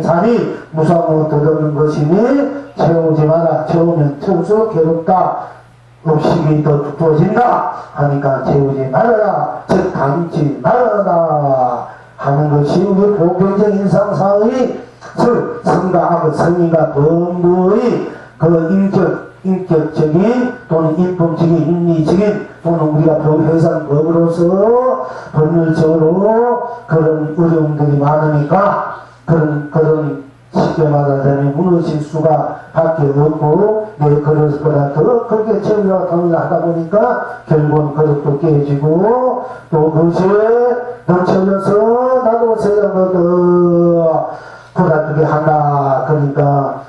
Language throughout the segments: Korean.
산이 무상으로 덧없는 것이니 채우지 마라. 채우면 채울수록 괴롭다. 음식이 더 두꺼워진다 하니까 채우지 말아라. 즉 담지 말아라 하는 것이 우리 보편적인 일상사의 선과 악, 선의가 범부의 그 인격적인 또는 인품적인 윤리적인 또는 우리가 회상 법으로서 법률적으로 그런 어려움들이 많으니까 그런 시점마다 되면 무너질 수가 밖에 없고 내 그릇보다 더 그렇게 채우려고 돈을 하다 보니까 결국은 그릇도 깨지고 또 그것에 더 채워서 나도 세상을 더 고달프게 한다. 그러니까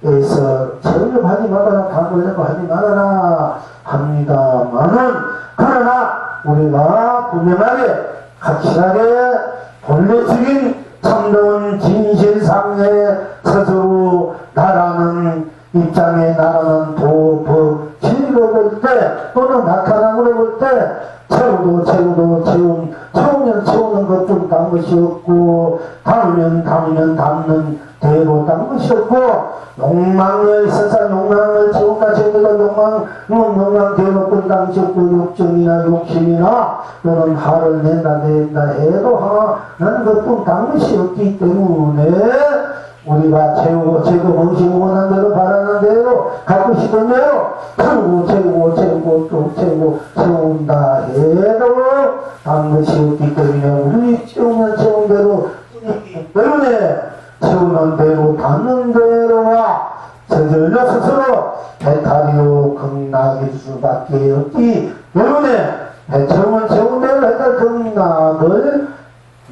에서 채우려고 하지 말아라, 담으려고 하지 말아라 합니다만은 그러나 우리가 분명하게 확실하게 본래적인 참다운 진실상의 스스로 나라는 입장에 나라는 도법 진리로 볼 때 또는 나타남으로 볼 때 채우면 채우는 것도 딴 것이 없고 담으면 담는 대로 딴 것이 없고 욕망을 세상 욕망을 채운다 욕망대로 끝난 것이 없고 욕정이나 욕심이나 또는 화를 낸다 해도 하는 것도 딴 것이 없기 때문에 우리가 채우고 무엇이 원하는 대로 바라는 대로 갖고 싶은 대로 채우고 또 채운다 해도 딴 것이 없기 때문에 우리 채우면 채운 대로 때문에 채우는 대로 닿는 대로가 저절로 스스로 해탈이요 극락일 수밖에 없기 때문에 채우는 대로 해탈 극락을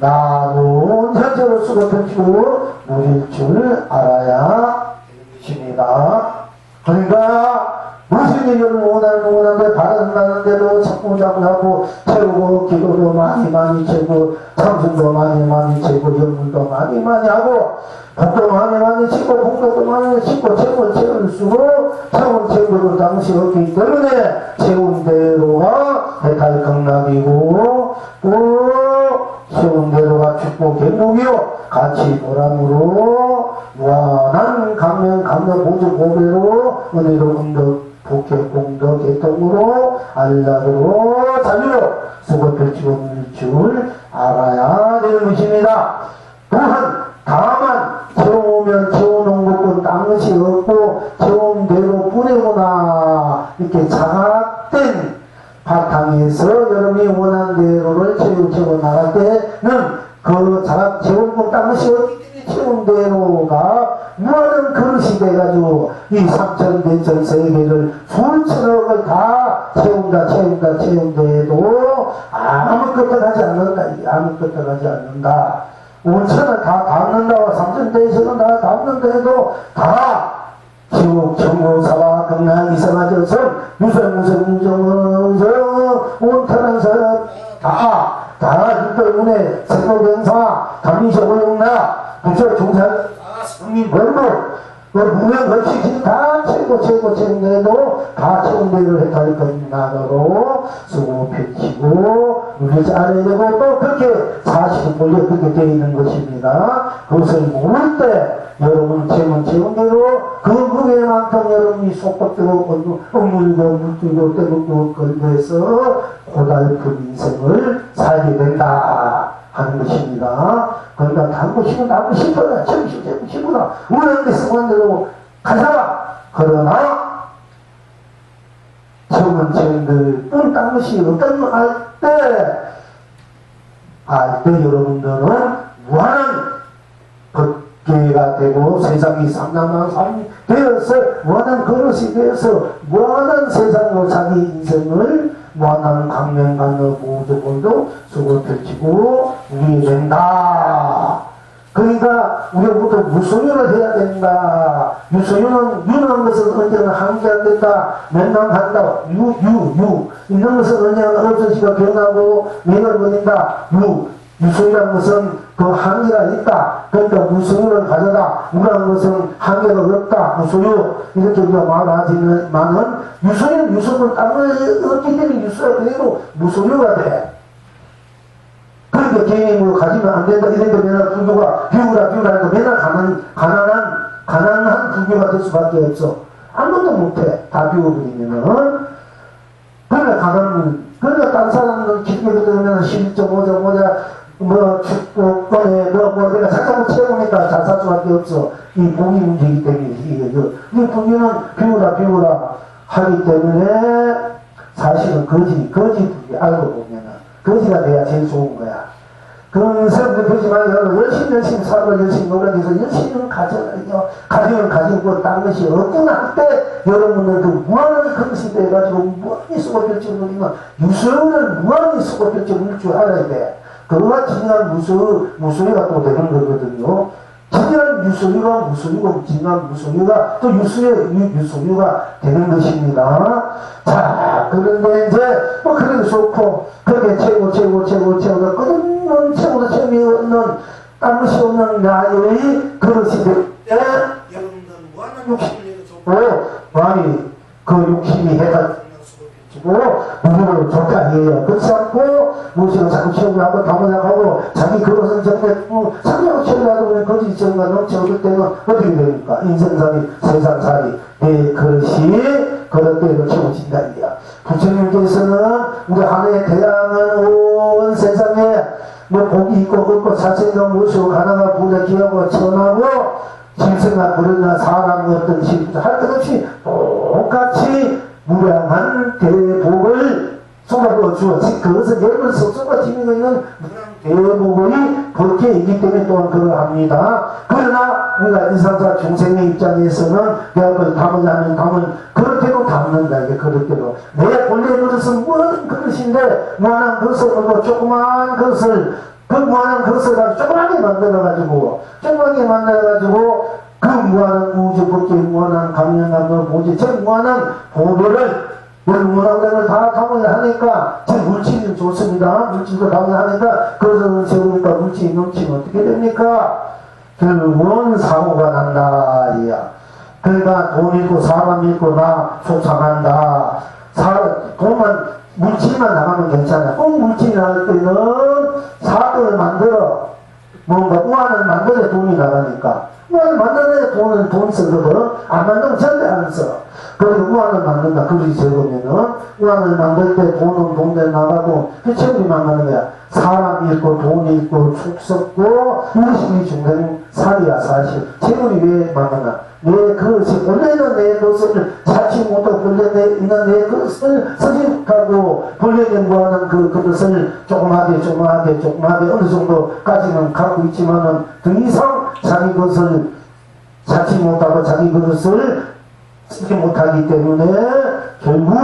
나도 현재로 쓰고 펼치고 누릴 줄 알아야 되십니다. 그러니까 무슨 일을 원하는데 바란다는 대로 자꾸 하고 채우고 기도도 많이 채고 참선도 많이 채고 연문도 많이 하고 법도 많이 채고 공덕도 많이 채고 채울수록 채우고 당시 없기 때문에 채운 대로가 해탈 극락이고 또 채운 대로가 축복 행복이요 같이 보람으로 무한한 강명 보조 보배로 은혜로 응덕 복회 공덕 개통으로 안락으로 자유로 수고 펼치고 누릴 줄 알아야 되는 것입니다. 또한 다만 채우면 채워놓은 것은 딴 것이 없고 채운 대로 뿌리구나 이렇게 자각된 바탕에서 여러분이 원하는 대로를 채워 나갈 때는 그 자각 채운 것 딴 것이 없기 때문에 채운 대로가 무한한 그릇이 돼가지고 이 3,000대천 세계를 수천억을 다 채운데도 아무것도 하지 않는다. 5천을 다 담는다고 3,000대에서는 다 담는데도 다 지옥 천국사와 극락 이상하져서 무슨 온탄한 사람 다 때문에 세포경사 감리쇼고용나 부처 종사 성민 벌로 무명 법칙이 다 채우는데도 다 채운대로 해탈 건나로 수고 펼치고 누리지 않아야 되고 또 그렇게 40분에 그렇게 되어 있는 것입니다. 그것을 모를 때 여러분 채운 대로 그 무게만큼 여러분이 속박되고 억물고 물들고 때묻고 걸려서 고달픈 인생을 살게 된다 하는 것입니다. 그러니까 담고 싶어라 채우고 싶어라 원하는 데 쓰는 대로 가자. 그러나 채운 들 뿐 딴 것이 없다는 알 때 여러분들은 무한한 기회가 되고 세상이 상당한 삶이 되어서 무한한 그릇이 되어서 무한한 세상으로 자기 인생을 무한한 강명관의 모두분도 수고 펼치고 우리 된다. 그러니까 우리부터 무소유를 해야 된다. 유는 것은 언제나 한계한다. 맹랑한다. 있는 것은 언제나 없어지가 변하고 매를 버린다. 무소유라는 것은 그 한계가 있다. 그러니까 무소유를 가져다. 무라는 것은 한계가 없다. 무소유. 이렇게 우리가 말하지만은 유소는 땅을 얻기 때문에 유소가 그대로 무소유가 돼. 그러니까 개인으로 가지면 안 된다. 이런 거 맨날 불교가 비우라 해도 맨날 가난한 불교가 될 수밖에 없어. 아무것도 못해. 다 비워버리면은. 그러니까 딴 사람들 기독교 들으면 12.5자, 축복권에, 내가 잠깐 채우니까 잘 살 수밖에 없어. 이 복이 문제이기 때문에, 이 불교는 비우라 하기 때문에, 사실은 거지 불교 알고 보면은, 거지가 돼야 제일 좋은 거야. 그런 사람들 보지 말고, 열심히 살고, 열심히 노력해서, 열심히 가정을 가지고 딴 것이 없구나 할 때, 여러분들 그 무한한 금시 돼가지고, 무한히 수고별적을 누리면, 유수는 무한히 수고별적을 누릴 줄 알아야 돼. 그거가 진정한 무수리가 또 되는 거거든요. 진정한 무수리고, 진정한 무수리가 또 유수리가 되는 것입니다. 자, 그런데 이제, 그래도 좋고, 그렇게 채우고, 끝없는 채우도 재미없는, 딴 것이 없는 나의 그릇이 될 때, 여러분들 무한한 욕심을 내서 좋고, 많이 그 욕심이 해가 무릎을 좋다 해요. 그렇지 않고 무엇이고 자꾸 채우고 하고 다문화하고 자기 그것은 정말 상대하고 채우고 하다 보면 거짓 채우가 넘쳐올 때는 어떻게 됩니까? 인생살이 세상살이 내 그릇이 그릇대로 채워진다 이야. 부처님께서는 우리 하나의 대양은 온 세상에 복이 있고 없고 자체가 무엇이고 가난하고 부자 귀하고 천하고 짐승아 부르나 사람 어떤 시부터 할 것 없이 똑같이 무량한 대복을 쏟아부어 주었지. 그것은 여러분 속속과 지니고 있는 대복이 그렇게 있기 때문에 또한 그러합니다. 그러나 우리가 인상사 중생의 입장에서는 내가 그걸 담으면 그렇게도 담는다. 이게 그렇게도 내 본래 그릇은 무한 그릇인데 무한한 그릇을 얻고 조그마한 그릇을 그 무한한 그릇을 가지고 조그맣게 만들어가지고 그 무한한 우주법계 무한한 감명감도 보지 저 무한한 보배를 무한한 걸 다 담으려 하니까 제 물질이 좋습니다. 물질도 담으려 하니까 그것은 세우니까 물질이 넘치면 어떻게 됩니까? 결국은 사고가 난다 이야. 그러니까 돈 잃고 사람 잃고 나 속상한다. 물질만 나가면 괜찮아. 꼭 물질이 나갈 때는 사업을 만들어 뭔가 우한을 만들어야 돈이 나가니까 우한을 만들어야 돈 쓰거든. 안 만들면 절대 안 써. 그래서 우한을 만든다. 그릇이 적으면은 우한을 만들 때 돈은 돈대 나가고 최후리만 가는 거야. 사람 잃고 돈 잃고 축 썩고 이것이 중생 살이야 사실. 최후리 왜 망하나? 내 그릇이 원래는 내 것을 찾지 못하고 본래 있는 내 그릇을 서식하고 본래는 무한한 그 그릇을 조그마하게 어느 정도까지는 갖고 있지만은 더 이상 자기 것을 찾지 못하고 자기 그릇을 쓰지 못하기 때문에 결국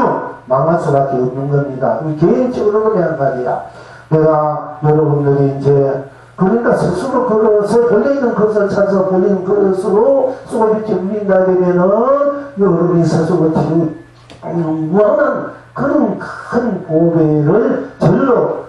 망할 수밖에 없는 겁니다. 개인적으로 그냥 말이야. 내가 여러분들이 이제 그러니까 스스로 그것을 본래 있는 것을 찾아서 본래 있는 그것으로 수고비치 울린다 되면은 여러분이 스스로 지금 무한한 그런 큰 보배를 절로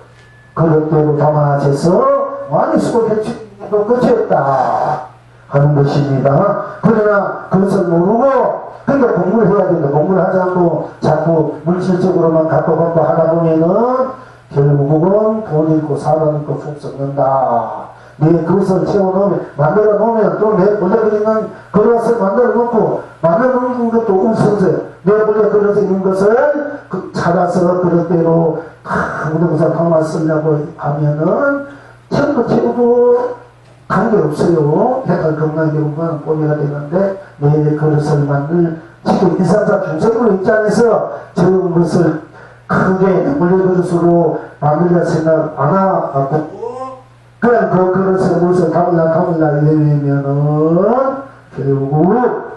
그릇대로 담아져서 많이 수고비치도 끝이 없다 하는 것입니다. 그러나 그것을 모르고 그러니까 공부를 해야 된다. 공부를 하지 않고 자꾸 물질적으로만 갖고 하다 보면은 결국은 돈 잃고 사람 잃고 푹 썩는다. 내 그릇을 채워놓으면 만들어 놓으면 또 내 본래 있는 그릇을 만들어 놓고 만들어 놓는 것도 음성세 내 본래 그릇에 있는 것을 찾아서 그릇대로 무등산 담아 쓰려고 하면은 전부 채워도 관계없어요. 해탈 건강경만 보내야 되는데 내 그릇을 만들 지금 인상사 중생으로 입장에서 저런 것을 크게 본래 그릇으로 만들려 생각 안 하고 그냥 그 그릇을 무엇을 담을라 이러면은 결국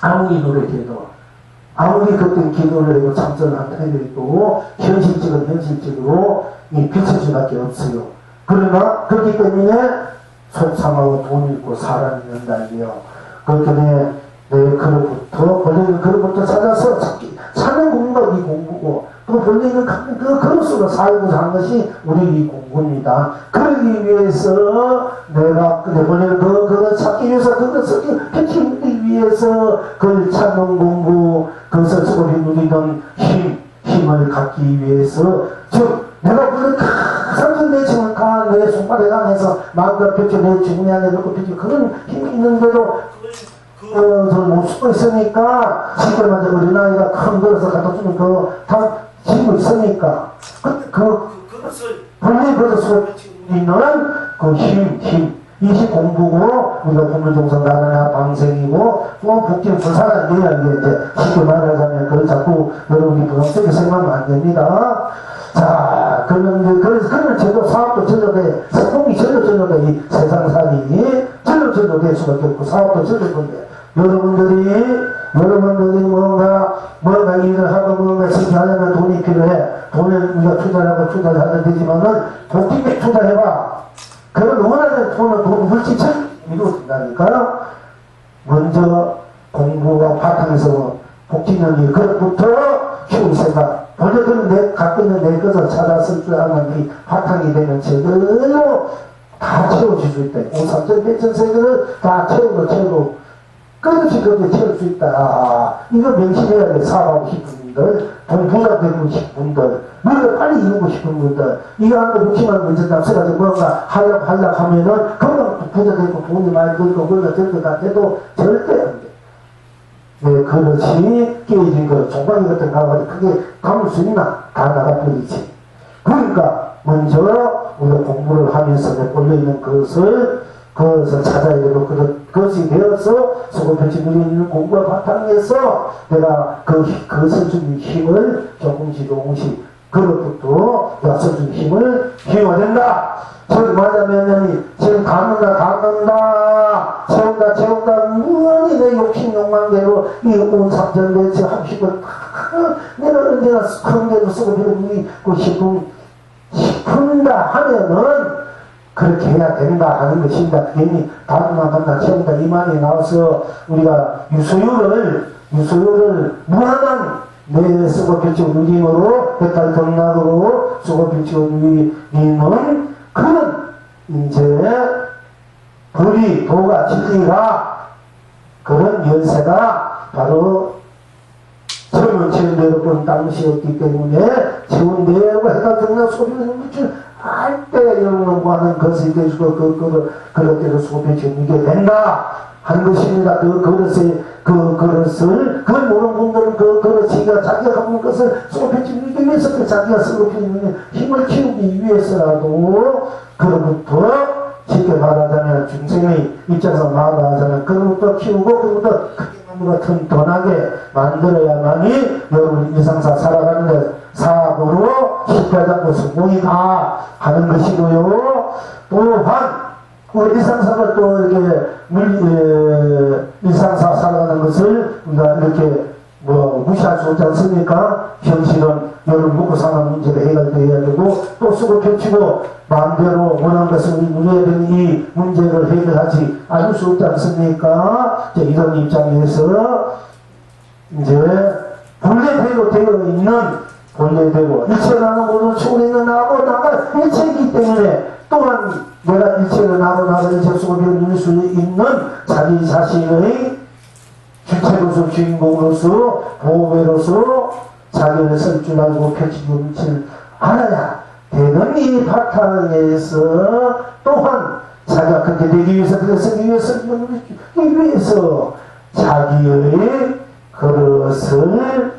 아무리 노력해도 아무리 그때 기도를 하고 참선을 한다 해도 현실적으로 비칠 수밖에 없어요. 그러나 그렇기 때문에 속상하고 돈 잃고 사람 잃는다 이게요. 그렇기 때문에 내 그릇부터 본래 그릇부터 찾아서 사는 공부가 이 공부고 또 본래 있는 그 그릇으로 살고자 하는 것이 우리 이 공부입니다. 그러기 위해서 내가 본래 그 그릇 찾기 위해서 그것을 펼치기 위해서 그걸 찾는 공부 그것을 쓰고 누리던 힘을 갖기 위해서 즉 내가 본래 삼천대칭을 내 손발에 안에서 마음껏 펼쳐 내 주머니 안에 넣고 펼쳐 그런 힘이 있는데도 못 쓰고 있으니까 시골 맞아 어린아이가 큰 거에서 갖다 주면 다 쥐고 있으니까 그것을 분명히 그것을 있는 그 힘 이시 공부고 우리가 공물종성 나라나 방생이고 또 복지는 불사란 게야 이게 이제 쉽게 말하자면 그걸 자꾸 여러분이 부정적이게 생각하면 안 됩니다. 자, 그러면 제도 사업도 전도돼, 성공이 전도돼, 이 세상살이 전도될 수밖에 없고, 사업도 전도돼. 여러분들이 뭔가 일을 하고 뭔가 실패하려면 돈이 필요해. 돈을 우리가 투자를 하면 되지만은, 복직에 투자해봐. 그런 원하는 돈을 물질처럼 이루어진다니까요. 먼저 공부와 바탕에서 복직는 일, 그것부터 키울 생각. 원래 그는 갖고 있는 내 것을 찾았을 줄 아는 이 바탕이 되면 제대로 다 채워질 수 있다. 3천 100천 세계를 다 채우고 끝없이 그렇게 채울 수 있다. 이거 명심해야 돼. 사업하고 싶은 분들, 돈 부자 되고 싶은 분들, 뭔가 빨리 이루고 싶은 분들, 이거 하는 거 60만 원 먼저 납세가지고 뭔가 하려고 하면은 금방 부자 되고 돈이 많이 들고 그러다 될 것 같아도 절대 안 돼. 네, 그릇이 깨진 거, 종강이 같은 거 가지고 크게 감을 수 있나? 다 나가버리지. 그러니까, 먼저, 우리가 공부를 하면서 올려있는 그것을 찾아야 되고, 그것이 되어서, 수고편치 누리는 공부와 바탕에서, 내가 그것을 주는 힘을 조금씩, 그것부터 약속 준 힘을 키워야 된다. 저기 말하면, 지금 채운다, 무언이 내 욕심 욕망대로, 온 삼천대체 합식을 내가 언제나 큰 데도 쓰고 배우고 싶은다 하면은, 그렇게 해야 된다 하는 것입니다. 괜히 다음나 채운다 이 말이 나와서 우리가 유소율을 무한한 내 쓰고 펼치고 누림으로 백달 경락으로 쓰고 펼치고 누리는 그런 이제 불이 도가 진리가 그런 열쇠가 바로 처음은 채운대로 본 당시였기 때문에 채운대로 해가 경락 소리를 미칠 할때 여러분은 하는 것이 되시고 그것대로 소비해주게 된다 하는 것입니다. 그것을 그걸 모르는 분들은 그릇이가 자기가 갖는 것을 소비해주기 위해서 자기가 쓰고 있는 힘을 키우기 위해서라도 그로부터 쉽게 말하자면 중생의 입장에서 말하자면 그로부터 키우고 그로부터 크게 튼튼하게 만들어야만이 여러분 일상사 살아가는데 사업으로 실패하지 않고 성공이다 하는 것이고요. 또한 우리 일상사가 또 이렇게 일상사 살아가는 것을 우리가 이렇게 무시할 수 없지 않습니까? 현실은 여러분 먹고 사는 문제가 해결되어야 되고 또 쓰고 펼치고 마음대로 원하는 것을 누려야 되는 이 문제를 해결하지 않을 수 없지 않습니까? 이런 입장에서 이제 본래대로 되어 있는 본래대로 일체 나는 모든 초래는 나고 나가 일체이기 때문에 또한 내가 일체를 나고 나가 일체 속에 누릴 수 있는 자기 자신의 주체로서 주인공으로서 보호배로서 자기를 쓸 줄 알고 펼치고 줄 알아야 되는 이 바탕에서 또한 자기가 그렇게 되기 위해서 그렇게 쓰기 위해서 자기의 그것을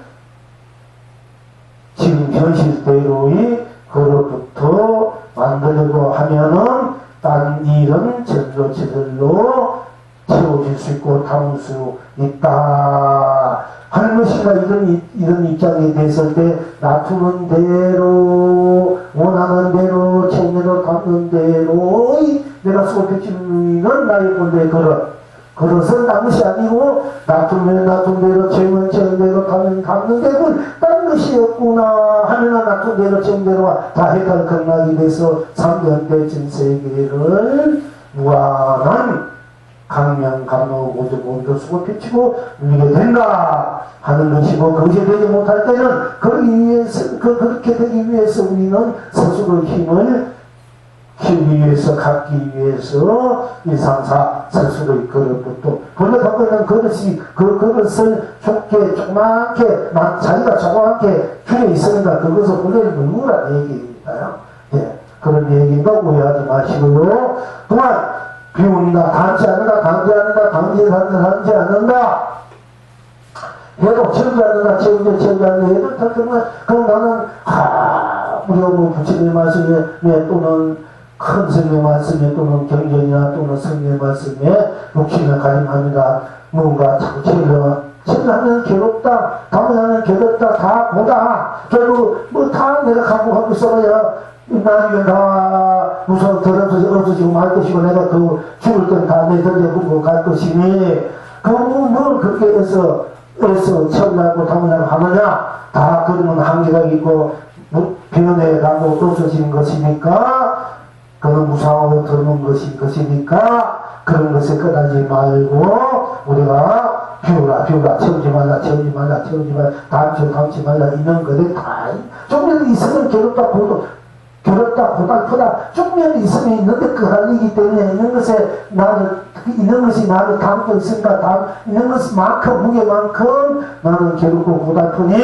지금 현실대로의 그것부터 만들려고 하면은 딴 일은 저절로 채워질 수 있고 담을 수 있다 하는 것이가 이런 입장이 됐을 때 놔두는 대로 원하는 대로 채우는 담는 대로 내가 소개치는 나의 본래 그것은 남것이 아니고 놔둔 대로 채우는 대로 담는 대로 딴 것이 없구나 하면은 놔둔 대로 채운 대로 다 해탈 극락이 돼서 3년대 전세계를 무한한 강명, 감로, 모두 수고 펼치고 누리게 된다 하는 것이고 그것이 되지 못할 때는 그렇게 되기 위해서 우리는 스스로 힘을 키우기 위해서 갖기 위해서 일상사 스스로의 그릇부터 본래 갖고 있는 그것을 좁게 조그맣게 자기가 조그맣게 줄여 있으니까 그것을 본래는 누구란 얘기입니다요. 예. 그런 얘기인가 오해하지 마시고요. 그만 비운다, 단지 않는다, 단지 않는다, 단지 않는다 해도 채우지 않는다, 채우지 않는다 해도 그럼 나는 우리 어머 부처님의 말씀에 또는 큰 스님의 말씀에 또는 경전이나 또는 스님의 말씀에 욕심을 가림합니다. 뭔가 자꾸 채우하면 괴롭다, 가면하면 괴롭다, 다 보다 결국 뭐 다 내가 갖고 있어야 나중에 다 무서워 없어지고 말 것이고 내가 그 죽을 땐 다 내 던져버리고 갈 것이니 뭘 그렇게 해서 채우려고 담으려고 하느냐. 다 그러면 한계가 있고 변해 가고 없어지는 것이니까 그런 무상하고 드는 것이니까 그런 것에 끝나지 말고 우리가 비우라 채우지 말라 담지 말라 있는 것에 다 좀 있으면 괴롭다 고달프다 쪽면이 있으면 있는데 그 할리기 때문에 있는 것이 나를 담고 있으니까 있는 것만큼 무게만큼 나는 괴롭고 고달프니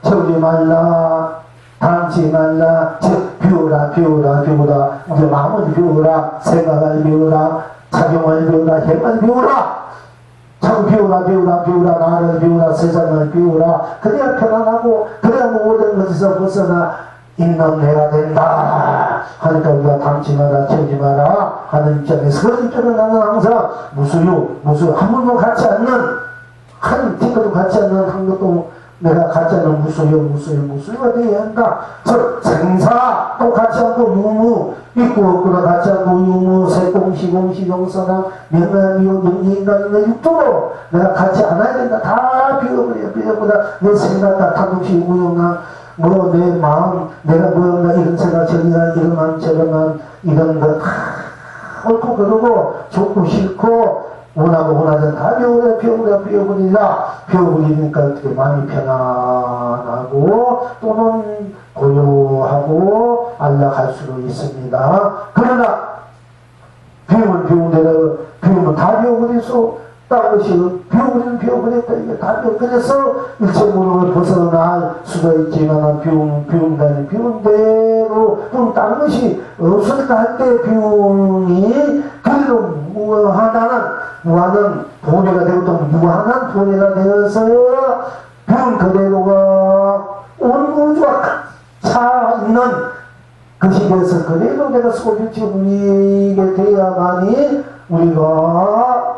채우지 말라 담지 말라 비우라 우리 마음을 비우라 생각을 비우라 작용을 비우라 행을 비우라 참 비우라 나를 비우라 세상을 비우라 그래야 편안하고 그래야 모든 것에서 벗어나 있는 내가 된다 하니까 우리가 담지 마라 채우지 마라 하는 입장에서 그 입장은 나는 항상 무수유 한 번도 같지 않는 한 팅도 같지 않는 한 것도 내가 같지 않은 무수유가 되어야 한다. 생사 또 같지 않고 유무 있고 없고나 같지 않고 유무 세공 시공 시정사랑 명랑 미용 영리인간 육도로 내가 같지 않아야 된다. 다 비워버려 내 생각과 탐욕시 우영랑 내 마음 내가 이런 생각 저런 마음 이런 거 다 옳고 그러고 좋고 싫고 원하고 원하지 다 비워버리니까 어떻게 마음이 편안하고 또는 고요하고 안락할 수도 있습니다. 그러나 비우면 다 비워버리소 비워버렸다 이게 다 그래서 일체무능을 벗어날 수가 있지만 비운 대로 또 다른 것이 없으니까 할 때 비움이 그래도 무한한 도래가 되고 또 무한한 도래가 되어서 비운 그대로가 온 우주와 차 있는 것이 돼서 그대로 내가 소비치 우리게 돼야만이 우리가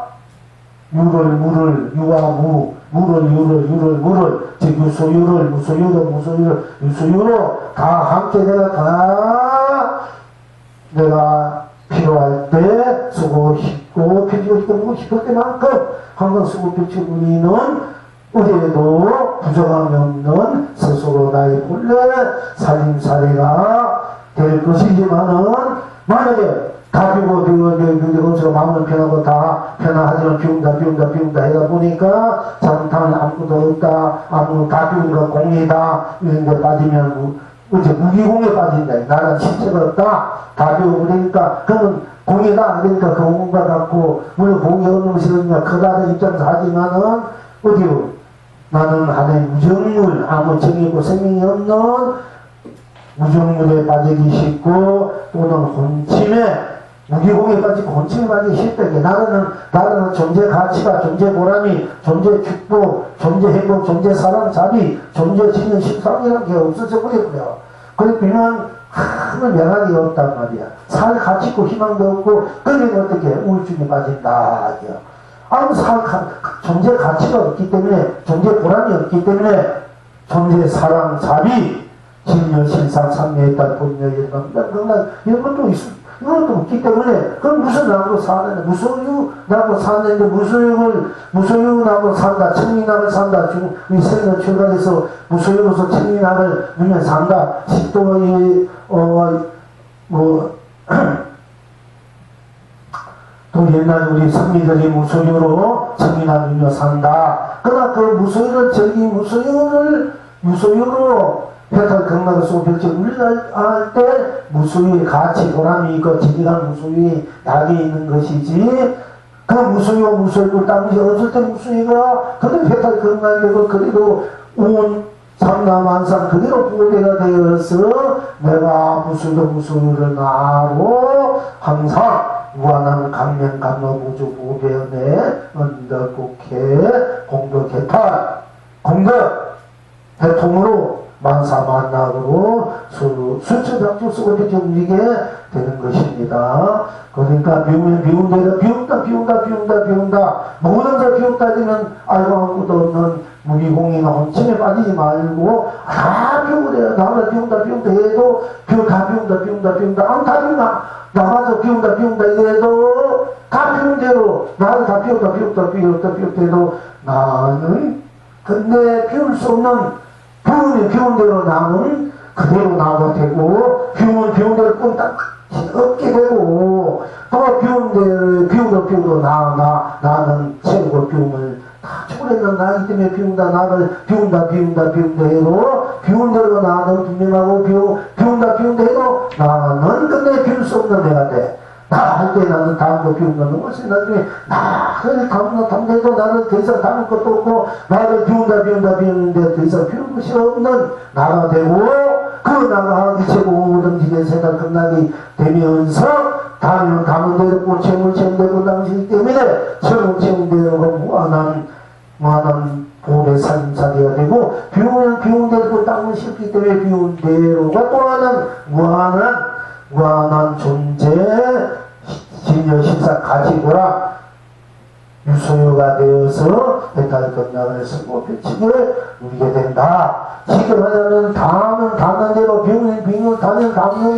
물을 즉 유소유로 다 함께 내가 필요할 때 쓰고 싶고 필요할 때만큼 항상 쓰고 필요치 우리는 어디에도 부정함이 없는 스스로 나의 본래 살림살이가 될 것이지만은 만약에 다 비우고 마음은 편하고 다 편하지만 비운다 해다 보니까 잘못하면 아무것도 없다 다 비운 거 공이다 이런 데 빠지면 이제 무기공에 빠진다. 나는 실체가 없다 다 비워버리니까 그러면 공이다 안 되니까 그 공과 같고 물론 공이 없는 것이 그러니까 크다는 입장에서 하지만은 어디로 나는 하나의 무정물 아무 정이고 생명이 없는 무정물에 빠지기 쉽고 또는 혼침에 무기공에 빠지고 혼침에 빠지기 쉽다. 나는 존재 가치가 존재 보람이 존재 축복 존재 행복 존재 사랑 자비 존재 지는 심상이라는 게 없어져 버렸고요. 그러면 큰 명확이 없단 말이야. 살 가치 있고 희망도 없고 그러면 어떻게 우울증에 빠진다. 존재 가치가 없기 때문에 존재 보람이 없기 때문에 존재 사랑 자비 진여 신상 삼매에 따른 본여 이런 것도 이것도 없기 때문에 그럼 무슨 나무로 사는데 무소유 나무로 사는데 무소유 나무로 산다 청리나무를 산다 이 생을 출간해서 무소유로서 청리나무를 누면 산다 또 옛날에 우리 선미들이 무소유로 청리나무 누며 산다. 그러나 그 무소유를 무소유로 회탈 경락을 쏘고 별지 물려할 때 무수의 가치 보람이 있고 진정한 무수의 약이 있는 것이지 그 무수이고 당시 없을 때 무수이가 그래도 회탈 경락이고 그래도 삼라만상 그대로 보배가 되어서 내가 무술을 나로 항상 무한한 강명 감로무주 보배연의 언덕국회 공덕개탈 공덕 대통으로 만사만락으로 수처작주 쓰고 이렇게 움직이게 되는 것입니다. 그러니까 비우면 대로 비운다 모든 걸 비웠다 되면 알고 아무것도 없는 무기공이나 혼침에 빠지지 말고 다 비우래요. 나가 비운다 해도 다 비운다 나가서 비운다 이래도 다 비운 대로 나를 다 비웠다 해도 나는 근데 비울 수 없는 비운 대로 나는 그대로 나가 되고 비운 대로 ቁ딱 없게 되고 또 비우도 나는 최고 비움을 다 초래는 나이기 때문에 나를 비운다 해도 비운 대로 나는 분명하고 비운다 해도 나는 끝내 비울 수 없는 내가 돼. 나 할 때 나는 다음 거 비운다 너무 나중에 나를 담대도 나는 더 이상 담을 것도 없고 나를 비우는데 더 이상 비울 것이 없는 나가 되고 그 나가 이체고 모든지의 세상 끝나게 되면서 담은 대로 고 채물되고 당시기 때문에 채물되고 무한한 보배 살림살이가 되고 비운 대로 땅을 싣기 때문에 비운 대로가 또 하나는 무한한 존재 진여 식사 가지고라 유소유가 되어서 배탈 건강을 쓰고 펼치게 누리게 된다. 지금 하자면 담는 대로 비우는 담는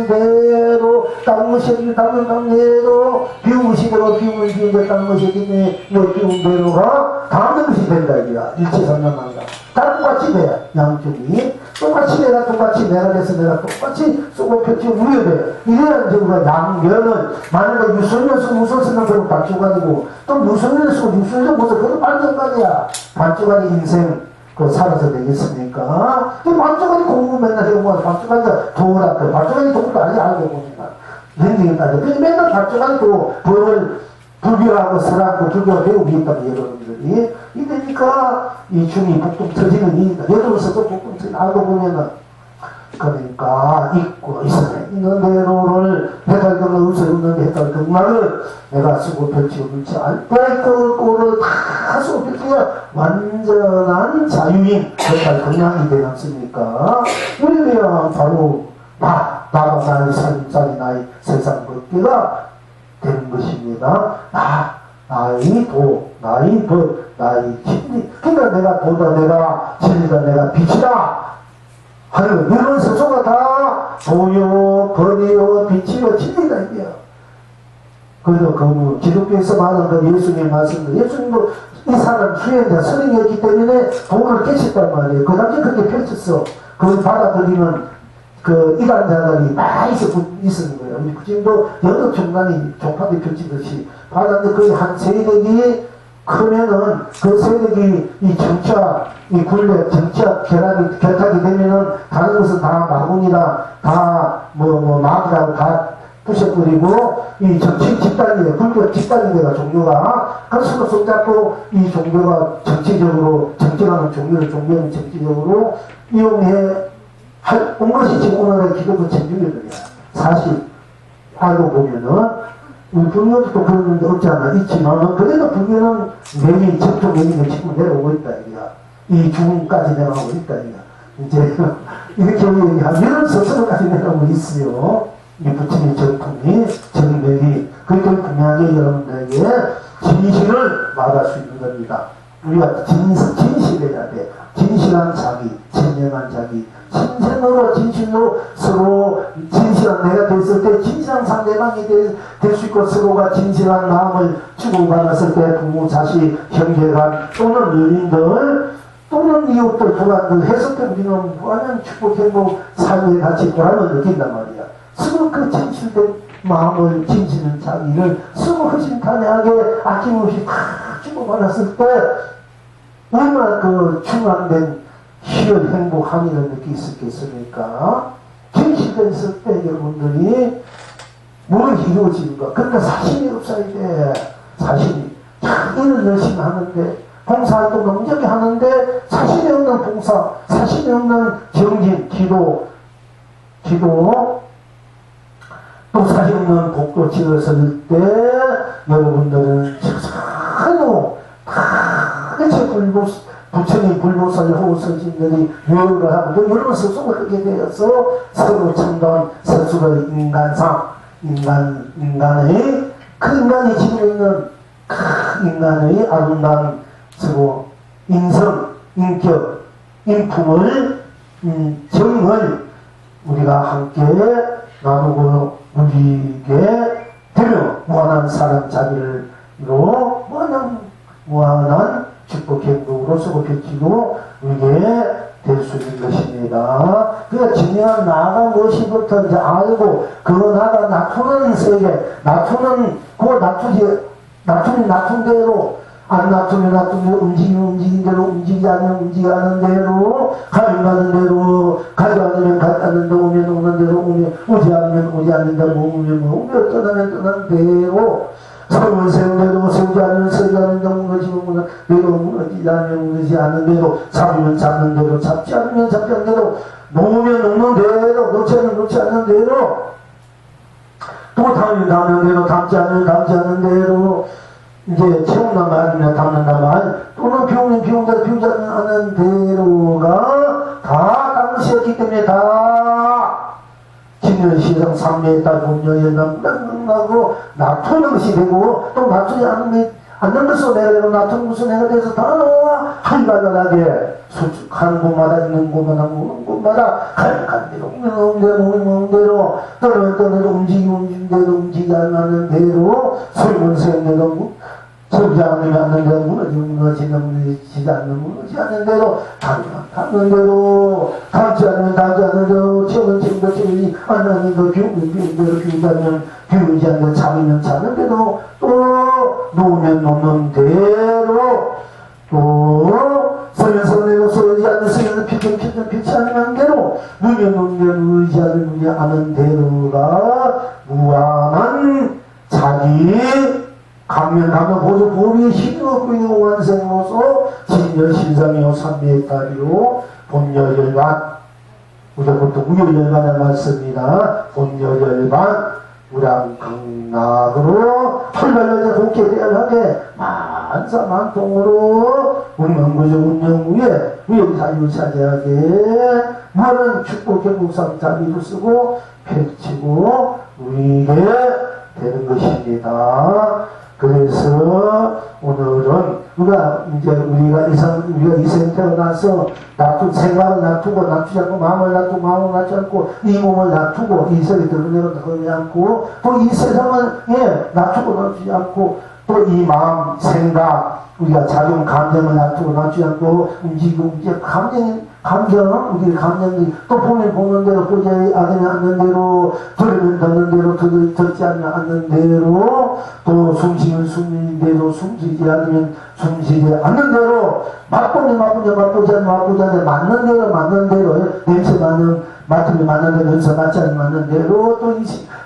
대로 닦는 대로 비우는 대로 닦는 것이기 때문에 비운 대로가 담는 것이 된다. 이거야. 일체상념한다. 다 똑같이 돼. 양쪽이 똑같이 내가 돼서 내가 똑같이 쏘고 펼치고 누려야 돼. 이래야 이제 양면은 만약에 유소연에서 무소스는 그런 반쪽아니고 또 유소연에서 무소연에서 그건 반쪽아니야. 반쪽아니 인생 살아서 되겠습니까? 이 반쪽아니 공부 맨날 해보고 반쪽아니가 도우라고 반쪽아니 도우도 아직 알고 보니까 인생이 따져. 그래서 맨날 반쪽아니 법을 불교하고 설하고 불교가 배우고 있다고 여러분들이 이러니까 이 중이 북동 터지는 이니까 여러분서도 북동 터지는 알고 보면은 그러니까 있고 있는 대로를 해탈경을 없애는 해탈경만을 내가 쓰고 펼치고 알때 꼴을 다 쓰고 펼치면 완전한 자유인 해탈경량이 되지 않습니까? 우리는 바로 나가 나의 살림살이 나의 세상 걷기가 되는 것입니다. 나의 도, 나의 법, 나의 진리. 그러니까 내가 도다, 내가 진리다, 내가 빛이다 하는 이런 서소가 다 도요, 법이요, 빛이요, 진리다 이게요. 그래서 그 기독교에서 말하는 그 예수님의 말씀도 예수님도 이 사람 수행자 스님이었기 때문에 도를 깨쳤단 말이에요. 그 당시에 그렇게 펼쳤어. 그걸 받아들이는 그 이단자들이 많이 있었는 거예요. 지금도 여러 종단이 종파들이 펼치듯이 받았는데 거의 한 세력이 크면은 그 세력이 이 정치와 이 굴레 정치와 결탁이 되면은 다른 것은 다 마군이라 다 마귀라고 다 부셔버리고 이 정치 집단이에요. 불교 집단인데가 종교가 그래서 손잡고 이 종교가 정치적으로 정치라는 종교를 정치적으로 이용해 온 것이 지금 오늘의 기독교 천주교들이야. 사실 알고 보면은 불교도 그런 게 없지 않아 있지만 그래도 불교는 매일 접촉 매일 지금 내려오고 있다 이거야. 이 죽음까지 내려가고 있다 이거야. 이제 이렇게 얘기하면 이런 스스로까지 내려오고 있어요. 이 부처님 정품이 정맥이 그렇게 분명하게 여러분들에게 진실을 말할 수 있는 겁니다. 우리가 진실해야 돼. 진실한 자기, 진정한 자기, 진실로 진실로 서로 진실한 내가 됐을 때 진실한 상대방이 될 수 있고 서로가 진실한 마음을 주고받았을 때 부모, 자식, 형제간 또는 연인들 또는 이웃들, 불안들 했을 때 우리는 무한한 축복, 행복, 삶의 가치, 보람을 느낀단 말이야. 서로 그 진실된 마음을 진실한 자기를 서로 허심탄회하게 아낌없이 다 주고받았을 때 얼마나 그 충만된 희열, 행복, 함의를 느낄 수 있겠습니까? 진실됐을 때 여러분들이 뭘 이루어지는가? 그러니까 사심이 없어야 돼. 사심이. 참 일을 열심히 하는데 봉사활동 엄격히 하는데 사실이 없는 봉사, 사실이 없는 정진, 기도, 또 사실 없는 복도 지었을 때 여러분들은 전혀 다 부처님 불보살 호선진들이 요구를 하고 또 여러 스스로 하게 되어서 서로 참다운 스스로의 인간의 그 인간이 지니고 있는 그 인간의 아름다운 서로 인성, 인격, 인품을 정을 우리가 함께 나누고 누리게 되며 무한한 사람 자기로 무한한 축복 행복으로 서로 펼치고 우리게 될 수 있는 것입니다. 그러니까 중요한 나가 무엇이부터 이제 알고 그거 나가 낮추는 세계, 낮추는 그거 낮춘 대로 안 낮추면 낮추면 움직이는 대로 움직이지 않으면 움직이지 않는 대로 가는 대로 가지 않으면 가지 않는 대로 오는 대로 오지 않으면 오지 않는 대로 오면 떠나면 떠나는 대로 세우면 세운 대로 세우지 않으면 세우지 않는 대로 무너지면 무너지지 않으면 무너지지 않는 대로 잡으면 잡는 대로 잡지 않으면 잡지 않는 대로 놓으면 놓는 대로 놓지 않으면 놓지 않는 대로 또 담으면 담는 대로 담지 않으면 담지 않는 대로 이제 채운단 말이나 담는단 말 또는 비우면 비운대로 비우지 않는 대로가 다 당시였기 때문에 다 진열시성 삼매에 따라 본녀에는 끝나고 낮추는 것이 되고 또 낮추지 않는 것으로 내가 되고 낮추는 것으로 내가 돼서 다 한가닥하게 수축하는 곳마다 있는 곳마다 모든 곳마다 간 대로 먹는 대로 떠는 대로 움직이는 대로 움직이지 않는 대로 설문세운 대로 서지 않는 대로 무너지지 않는 대로 닿는 대로 닿지 않는 대로 채우는 채우지 않는 대로 비우는 대로 비우지 않는 비우지 않는 잡으면 잡는 대로 또 놓으면 놓는 대로 또 서면서 내고 서지 않는 서면서 피치 않는 대로 누면 의지 않는 대로가 무한한 자기 강면 보조 보리의 힘을 얻고 있는 원생으로서 진열 신상이요 삼매의 딸이요 본여열반 우리가 보통 우여열반을 말습니다. 본여열반 우량강락으로 활발하게 돕게 대하게 만사만통으로 우리 መን구적 운영 후에 위험사유 차지하게 많은 축복 경국상 자비를 쓰고 펼치고 우리에게 되는 것입니다. 그래서 오늘은 우리가 이 생태로 나서 생활을 놔두고 낮추지 않고 마음을 놔두고 마음을 낮추지 않고 이 몸을 놔두고 이 세상에 들어내지 않고 또 이 세상을 낮추고 낮추지 않고 또 이 마음 생각 우리가 작용 감정을 놔두고 낮추지 않고 움직이고 감정은 우리 감정이 또 보는 대로 보지 않는 대로 들으면 듣는 대로 듣지 않는 대로 또 숨쉬면 숨는 대로 숨쉬지 않으면 숨쉬지 않는 대로 맛보지 않는 맞는 대로 냄새 맡으면 맞는 대로 냄새 맡지 않는 맞는 대로 또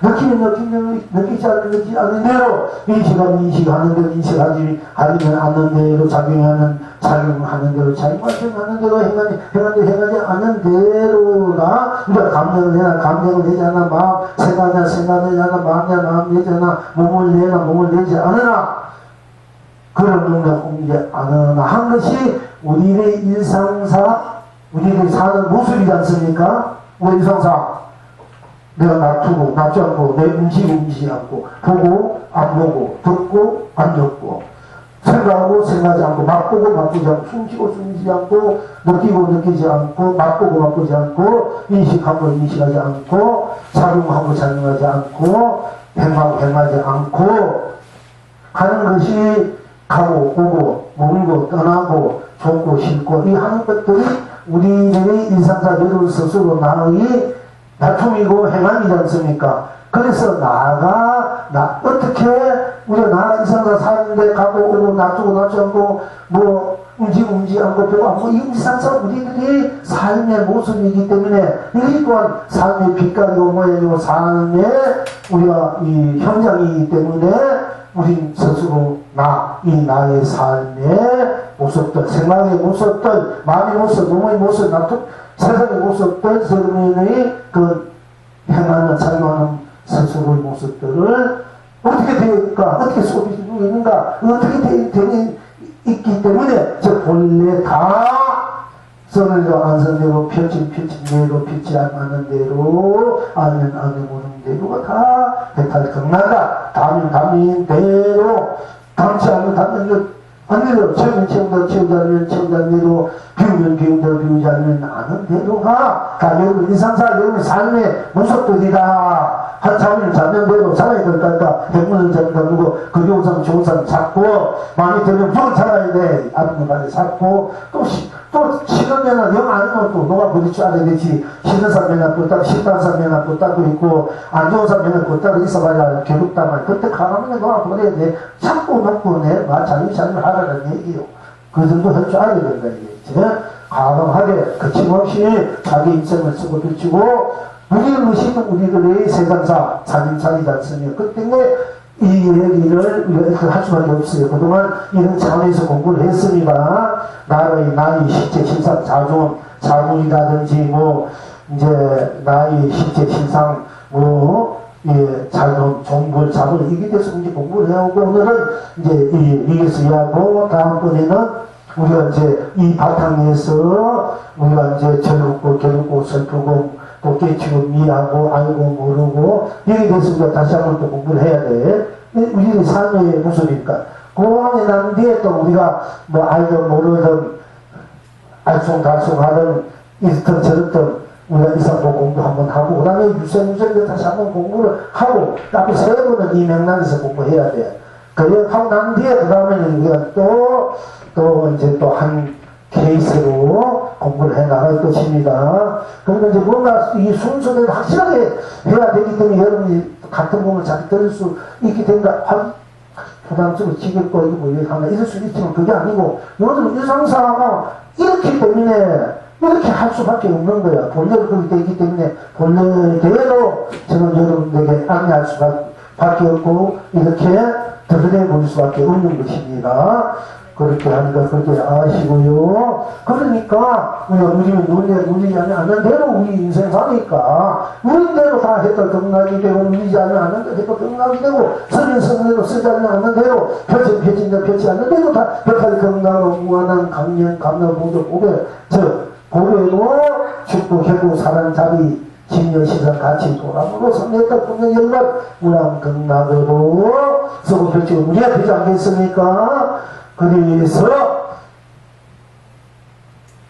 느끼면 느끼지 않는 대로 인식하는 대로 인식하지 않는 대로 작용하는 대로 작용하는 대로 행하지 않는 대로가 우리가 감정을 내지 않아 마음 생각을 내지 않아 마음 내지 않아 몸을 내지 않으나 그런 능력 공개 않으나 한 것이 우리의 일상사 우리들이 사는 모습이지 않습니까? 우리 일상사 내가 놔두고 놔지 않고 내 움직이지 않고 보고 안 보고 듣고 안 듣고 생각하고 생각하지 않고 맛보고 맛보지 않고 숨쉬고 숨쉬지 않고 느끼고 느끼지 않고 맛보고 맛보지 않고 인식하고 인식하지 않고 작용하고 작용하지 않고 행하지 않고 하는 것이 가고 오고 먹고 떠나고 좋고 싫고 이 하는 것들이 우리들의 일상사 여러 스스로 나의 다툼이고 행함이지 않습니까? 그래서 어떻게 우리가 나가 일상사 사는데 가고 오고 놔두고 놔지 않고 움직이지 않고 배고 않고 이 일상사 우리들이 삶의 모습이기 때문에 이 또한 삶의 빛깔이고 모양이고 삶의 우리가 이 현장이기 때문에 우리 스스로 이 나의 삶의 모습들, 생각의 모습들, 마음의 모습, 몸의 모습, 세상의 모습들, 세상의 그 행하는, 작용하는 스스로의 모습들을 어떻게 되니까, 어떻게 소비되고 있는가, 어떻게 되어 있기 때문에 저 본래 다 선을도 안선대로 펼친 대로 펼지 않는 대로 아니면 모든 대로가 다 배탈경난다. 다민 대로 당치 않는 대로 안대로 채우면 채우자는 대로 비우면 비우지 않으면 아는 대로가 다 여러분 인상사 여러분 삶의 모습들이다. 한참을 잡는 대로 살아야 될 거니까 백문을 잡는다고 그 좋은 사람 잡고 마음이 들면 좀 살아야 돼. 앞으로 많이 잡고 또 싫으면 영 아니면 또 너가 부딪혀 알아야 되지. 싫은 사람이나 또 따로 싫다는 사람이나 또 따로 있고 안 좋은 사람이나 또 따로 있어봐야 괴롭단 말이야. 그때 가라면 너가 보내야 돼. 자꾸 놓고 내 자유자유를 하라는 얘기요. 그 정도 할 줄 알아야 된다 이게. 과감하게 거침없이 자기 인생을 쓰고 비추고 우리를 의식은 우리들의 세상사 자진차리지 않습니까? 그 때문에 이 얘기를 할 수밖에 없어요. 그동안 이런 차원에서 공부를 했습니다. 나의 실제 신상 자문이라든지 뭐 이제 나의 실제 신상 정글 자문 이게 돼서 이제 공부를 해오고 오늘은 이제 이게서 이해하고 다음번에는 우리가 이제 이 바탕에서 우리가 이제 겨루고 슬프고 또 깨치고 미하고 알고 모르고 이렇게 됐으니까 다시 한번 또 공부를 해야 돼. 우리의 삶의 모습이니까 그 안에 난 뒤에 또 우리가 뭐 알든 모르든 알쏭달쏭하든 이렇든 저렇든 우리가 이상도 공부 한번 하고 그 다음에 유생무생도 다시 한번 공부를 하고 앞에 세 번은 이 맥락에서 공부해야 돼. 그래 하고 난 뒤에 그 다음에는 우리가 또 이제 또 한 케이스로 공부를 해 나갈 것입니다. 그러면 이제 뭔가 이 순서대로 확실하게 해야 되기 때문에 여러분이 같은 공을 자기 들을 수 있게 된다. 부담스러워 지겠고 이거 뭐 하나 이럴 수 있지만 그게 아니고 요즘 일상사가 이렇기 때문에 이렇게 할 수밖에 없는 거야. 본래로 그렇게 되기 때문에 본래대로 저는 여러분들에게 안내할 수밖에 없고 이렇게 드러내 볼 수밖에 없는 것입니다. 그렇게 하니까 그렇게 아시고요. 그러니까 우리는 누리지 않는 대로 우리 인생 사니까 우리 대로 다 해도 경락이 되고 누리지 않는 대로 해도 경락이 되고 쓰는 대로 쓰지 않는 대로 펼치 않는 대로 다 벽할 경락으로 무한한 강령 감로보도 고배로 죽고 결국 사람 자리 진여시선 같이 돌아보고 성례했다 보면 연락 무한 경락으로 서고 펼치고 우리가 되지 않겠습니까? 그래서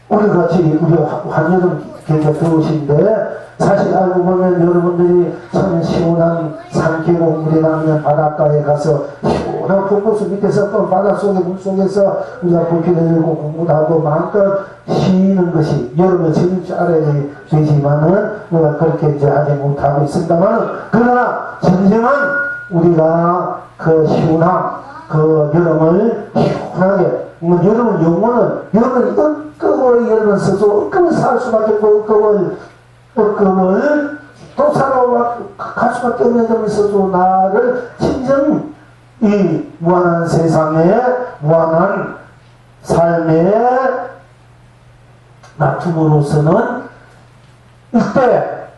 우리같이 우리 환율은 굉장히 들어오신데 사실 알고 보면 여러분들이 참 시원한 산계곡 물에 나면 바닷가에 가서 시원한 폭포수 밑에서 또 바닷속에 물속에서 우리가 불길을 들고 공부도 하고 마음껏 쉬는 것이 여러분 재밌을 줄 알아야 되지만은 우리가 그렇게 이제 하지 못하고 있습니다만은 그러나 진정한 우리가 그 시원함 그 여름을 시원하게 여름은 영혼은 여름은 끄고 여름은 스스로 끄고 살 수밖에 없고 끄고 또 살아갈 수밖에 없는 점을 스스로 나를 진정 이 무한한 세상에 무한한 삶에 놔둠으로서는 이때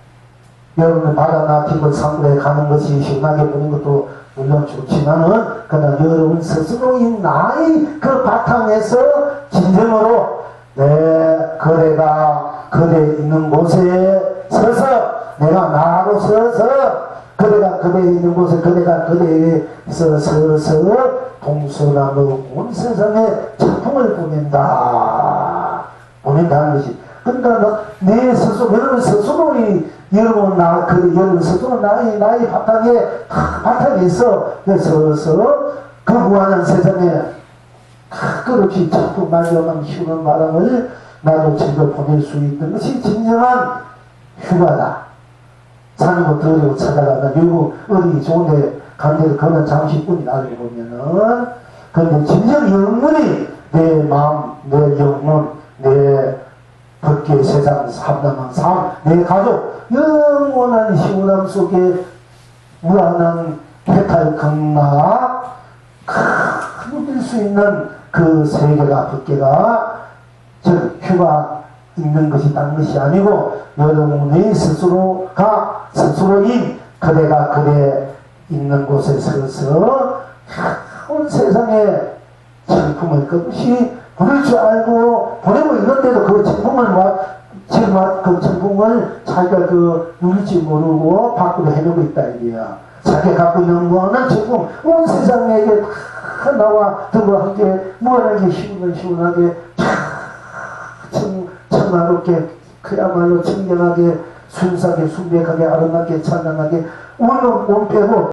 여러분은 바다나 깊은 산물에 가는 것이 시원하게 보는 것도 물론 좋지만은 그러나 여러분 스스로인 나의 그 바탕에서 진정으로 내 그대 있는 곳에 서서 내가 나하고 서서 그대가 그대 있는 곳에 그대가 그대에서 서서 동서남북 온 세상에 작품을 보낸다는 것이 그러니까 내 스스로 여러분 스스로의 여러분 스스로 나의 바탕에서 서서 그 무한한 세상에 그렇게 자꾸 말려만 희우는 바람을 나도 즐겨 보낼 수 있는 것이 진정한 휴가다. 산이고 들이고 찾아가다 결국 어디 좋은데 간데도 그런 잠시뿐이 알고 보면은 근데 진정 영원히 내 마음, 내 영혼, 내 밖에 세상 삼남한 삶, 내 가족 영원한 시원함 속에 무한한 해탈 극락 누릴 수 수 있는 그 세계가 법계가 즉 휴가 있는 것이 딴 것이 아니고 여러분의 스스로가 스스로인 그대가 그대 있는 곳에 서서 온 세상에 질풍을 끝없이 보낼 줄 알고 보내고 있는데도 그 질풍을 지금 그 질풍을 자기가 누릴지 모르고 밖으로 해내고 있다 이거야. 자기가 갖고 있는 거는 질풍 온 세상에게 다 나와 들과 함께 무한하게 시원하게 청아롭게 그야말로 청량하게 순수하게 순백하게 아름답게 찬란하게 오늘 온 빼고